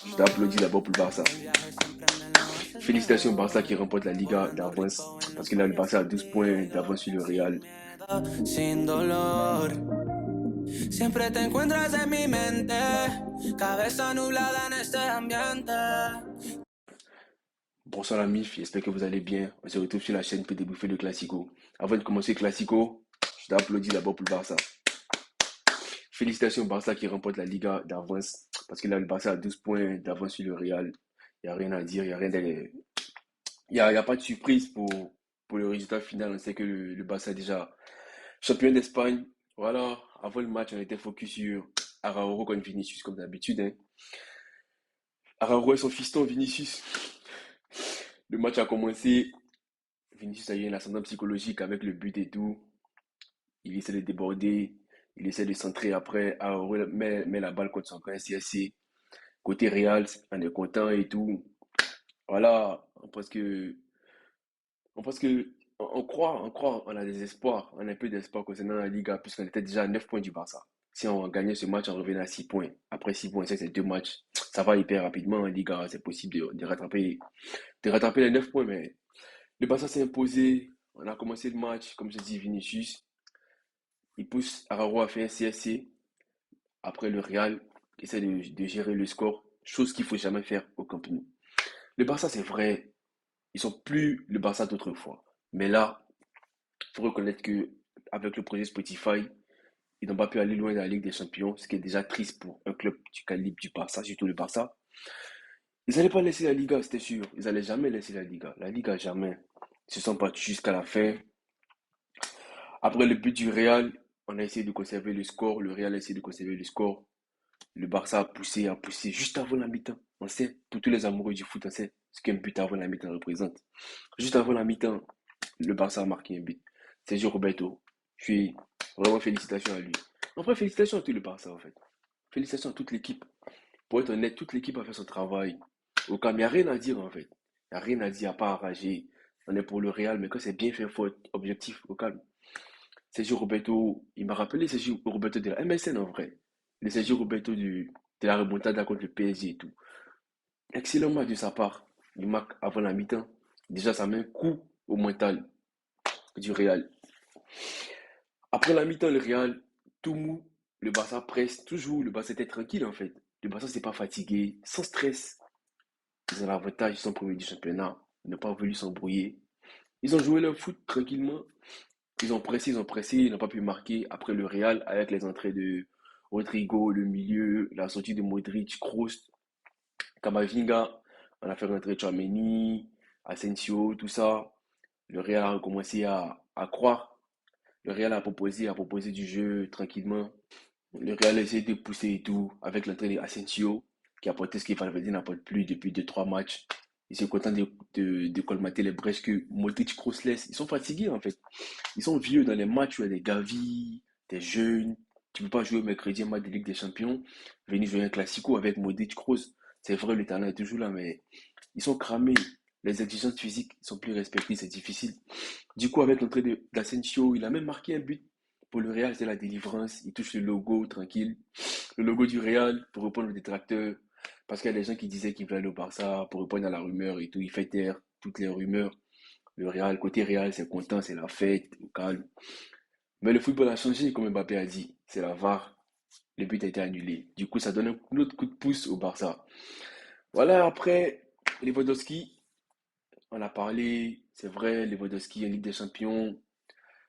Je t'applaudis d'abord pour le Barça. Félicitations au Barça qui remporte la Liga d'avance. Parce que là, le Barça a 12 points d'avance sur le Real. Sin dolor. Siempre te encuentras en mi mente, cabeza nublada en este ambiente. Bonsoir la MIF, j'espère que vous allez bien. On se retrouve sur la chaîne pour débriefer le Classico. Avant de commencer le Classico, je t'applaudis d'abord pour le Barça. Félicitations au Barça qui remporte la Liga d'avance. Parce que là, le Barça a 12 points d'avance sur le Real. Il n'y a rien à dire, il n'y a rien de... y a pas de surprise pour le résultat final. On sait que le Barça est déjà champion d'Espagne. Voilà, avant le match, on était focus sur Araujo contre Vinicius, comme d'habitude, hein. Araujo et son fiston Vinicius. Le match a commencé. Vinicius a eu un ascendant psychologique avec le but et tout. Il essaie de déborder. Il essaie de centrer après. Araujo met la balle contre son camp CSC. Côté Real, on est content et tout. Voilà, on pense que on a des espoirs, on a un peu d'espoir concernant la Liga, puisqu'on était déjà à 9 points du Barça. Si on gagnait ce match, on revenait à 6 points. Après 6 points, c'est deux matchs. Ça va hyper rapidement en Liga, c'est possible de rattraper les 9 points, mais le Barça s'est imposé. On a commencé le match, comme je dis, Vinicius. Il pousse Araujo à faire un CSC. Après, le Real essaie de gérer le score, chose qu'il ne faut jamais faire au Camp Nou. Le Barça, c'est vrai, ils sont plus le Barça d'autrefois. Mais là, il faut reconnaître que avec le projet Spotify, ils n'ont pas pu aller loin dans la Ligue des Champions, ce qui est déjà triste pour un club du calibre du Barça, surtout le Barça. Ils n'allaient pas laisser la Liga, c'était sûr. Ils n'allaient jamais laisser la Liga. La Liga, jamais. Ils se sont battus jusqu'à la fin. Après le but du Real, on a essayé de conserver le score. Le Real a essayé de conserver le score. Le Barça a poussé juste avant la mi-temps. On sait, pour tous les amoureux du foot, on sait ce qu'un but avant la mi-temps représente. Juste avant la mi-temps, le Barça a marqué un but. Sergio Roberto. Je suis vraiment félicitations à lui. Après, félicitations à tout le Barça, en fait. Félicitations à toute l'équipe. Pour être honnête, toute l'équipe a fait son travail. Au calme, il n'y a rien à dire, en fait. Il n'y a rien à dire, à pas à rager. On est pour le Real, mais quand c'est bien fait, il faut être objectif, au calme. Sergio Roberto, il m'a rappelé Sergio Roberto de la MSN, en vrai. Le Sergio Roberto de la remontada contre le PSG et tout. Excellent match de sa part. Il marque avant la mi-temps. Déjà, ça met un coup au mental du Real. Après la mi-temps, le Real, tout mou. Le Barça presse toujours. Le Barça était tranquille en fait. Le Barça s'est pas fatigué, sans stress. Ils ont l'avantage, ils sont premiers du championnat. Ils n'ont pas voulu s'embrouiller. Ils ont joué leur foot tranquillement. Ils ont pressé, ils n'ont pas pu marquer. Après le Real, avec les entrées de Rodrigo, le milieu, la sortie de Modric, Kroos, Camavinga, on a fait rentrer Tchouaméni, Asensio, tout ça. Le Real a recommencé à croire. Le Real a proposé du jeu tranquillement. Le Real a essayé de pousser et tout, avec l'entrée d'Asensio, qui apportait ce qu'il fallait dire, n'apporte plus depuis deux trois matchs. Ils sont contents de colmater les brèches que Modric Kroos laisse. Ils sont fatigués en fait. Ils sont vieux dans les matchs où il y a des Gavi, des jeunes. Tu ne peux pas jouer mercredi un match de Ligue des Champions, venir jouer un Classico avec Modric Kroos. C'est vrai, le talent est toujours là, mais ils sont cramés. Les exigences physiques sont plus respectées, c'est difficile. Du coup, avec l'entrée d'Asensio, il a même marqué un but pour le Real, c'est la délivrance. Il touche le logo tranquille. Le logo du Real pour répondre aux détracteurs. Parce qu'il y a des gens qui disaient qu'il voulait aller au Barça pour répondre à la rumeur et tout. Il fait taire toutes les rumeurs. Le Real, côté Real, c'est content, c'est la fête, au calme. Mais le football a changé, comme Mbappé a dit. C'est la VAR. Le but a été annulé. Du coup, ça donne un autre coup de pouce au Barça. Voilà, après, Lewandowski, on a parlé, c'est vrai, Lewandowski en Ligue des Champions.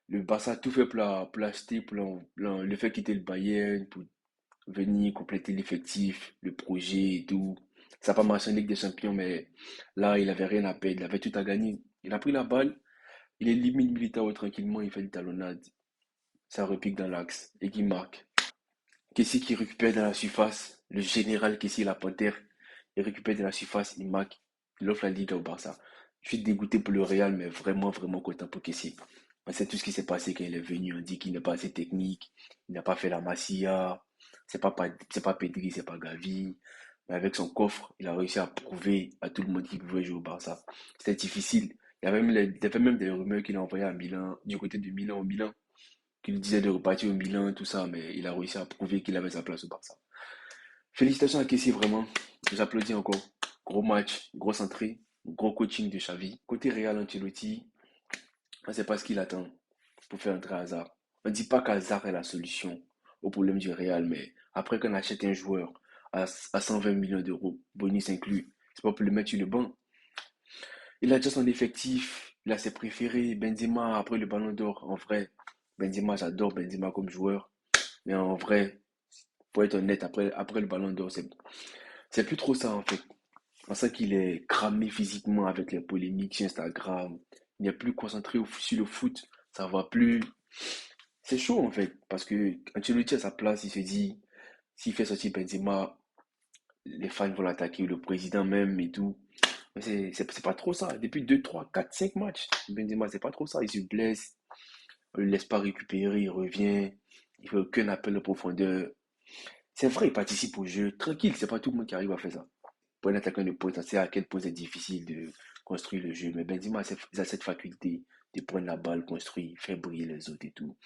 Le Barça a tout fait pour l'acheter, le fait quitter le Bayern, pour venir compléter l'effectif, le projet et tout. Ça n'a pas marché en Ligue des Champions, mais là, il avait rien à perdre, il avait tout à gagner. Il a pris la balle, il élimine Militao tranquillement, il fait une talonnade. Ça repique dans l'axe et qui marque. Kessie qui récupère dans la surface, le général Kessie, la panthère, il récupère dans la surface, il marque, il offre la Ligue au Barça. Je suis dégoûté pour le Real, mais vraiment, vraiment content pour Kessie. On sait tout ce qui s'est passé quand il est venu. On dit qu'il n'est pas assez technique, il n'a pas fait la Masia, c'est pas Pedri, c'est pas Gavi. Mais avec son coffre, il a réussi à prouver à tout le monde qu'il pouvait jouer au Barça. C'était difficile. Il y avait même des rumeurs qu'il a envoyées à Milan, du côté de Milan au Milan, qu'il disait de repartir au Milan, tout ça, mais il a réussi à prouver qu'il avait sa place au Barça. Félicitations à Kessie, vraiment. J'applaudis encore. Gros match, grosse entrée, gros coaching de Xavi. Côté Real Ancelotti, on ne sait pas ce qu'il attend pour faire entrer Hazard. On ne dit pas qu'Hazard est la solution au problème du Real, mais après qu'on achète un joueur à 120 millions d'euros, bonus inclus, c'est pas pour le mettre sur le banc. Il a déjà son effectif, il a ses préférés. Benzema, après le Ballon d'Or, en vrai, Benzema, j'adore Benzema comme joueur. Mais en vrai, pour être honnête, après le Ballon d'Or, c'est plus trop ça en fait. On sent qu'il est cramé physiquement avec les polémiques sur Instagram. Il n'est plus concentré sur le foot. Ça va plus. C'est chaud en fait. Parce que Ancelotti à sa place, il se dit, s'il fait sortir Benzema, les fans vont l'attaquer, le président même et tout. Mais c'est pas trop ça. Depuis 2 3 4 5 matchs, Benzema, c'est pas trop ça. Il se blesse, on le laisse pas récupérer, il revient. Il fait aucun appel de profondeur. C'est vrai, il participe au jeu. Tranquille, c'est pas tout le monde qui arrive à faire ça. Pour un attaquant de pointe, on sait à quel point c'est difficile de construire le jeu. Mais Benzema a cette faculté de prendre la balle, construire, faire briller les autres et tout.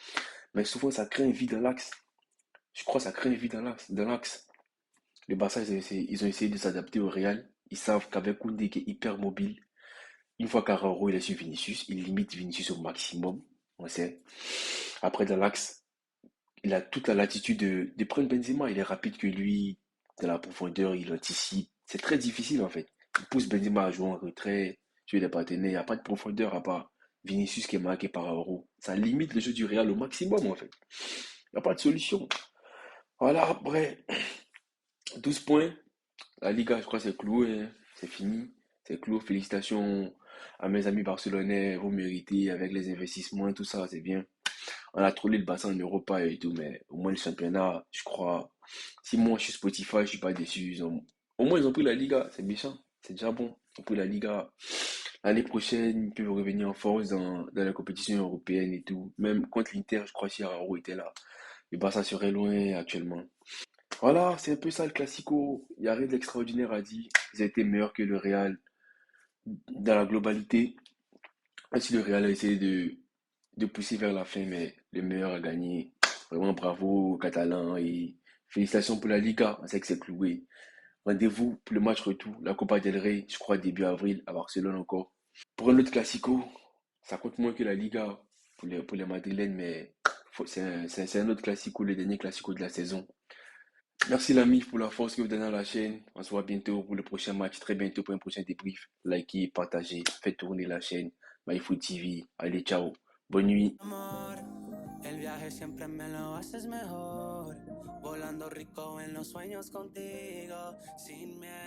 Mais souvent, ça crée un vide dans l'axe. Je crois que ça crée un vide dans l'axe. Le Barça, ils ont essayé de s'adapter au Real. Ils savent qu'avec Koundé qui est hyper mobile, une fois qu'Araujo il est sur Vinicius, il limite Vinicius au maximum. On sait. Après, dans l'axe, il a toute la latitude de prendre Benzema. Il est rapide que lui, de la profondeur, il anticipe. C'est très difficile en fait. Il pousse Benzema à jouer en retrait, jouer des partenaires. Il n'y a pas de profondeur à part Vinicius qui est marqué par Araujo. Ça limite le jeu du Real au maximum en fait. Il n'y a pas de solution. Voilà, après 12 points, la Liga, je crois, c'est cloué, hein. C'est fini. C'est clos. Félicitations à mes amis barcelonais. Vous méritez avec les investissements, tout ça, c'est bien. On a trollé le bassin en Europa et tout, mais au moins le championnat, je crois. Si moi je suis Spotify, je suis pas déçu. Au moins ils ont pris la Liga, c'est méchant. C'est déjà bon. Ils ont pris la Liga. L'année prochaine, ils peuvent revenir en force dans la compétition européenne et tout. Même contre l'Inter, je crois si Araujo était là. Le Barça serait loin actuellement. Voilà, c'est un peu ça le Classico. Il n'y a rien d'extraordinaire à dire. Ils ont été meilleurs que le Real dans la globalité. Même si le Real a essayé de pousser vers la fin, mais le meilleur a gagné. Vraiment bravo aux Catalans et félicitations pour la Liga. On sait que c'est cloué. Rendez-vous pour le match retour, la Copa del Rey, je crois début avril à Barcelone encore. Pour un autre Classico, ça compte moins que la Liga pour les Madrilènes, mais c'est un autre Classico, le dernier Classico de la saison. Merci l'ami pour la force que vous donnez à la chaîne. On se voit bientôt pour le prochain match, très bientôt pour un prochain débrief. Likez, partagez, faites tourner la chaîne. MyFoot TV. Allez, ciao. Bonne nuit. Amor, el viaje siempre me lo haces mejor. Volando rico en los sueños contigo, sin miedo.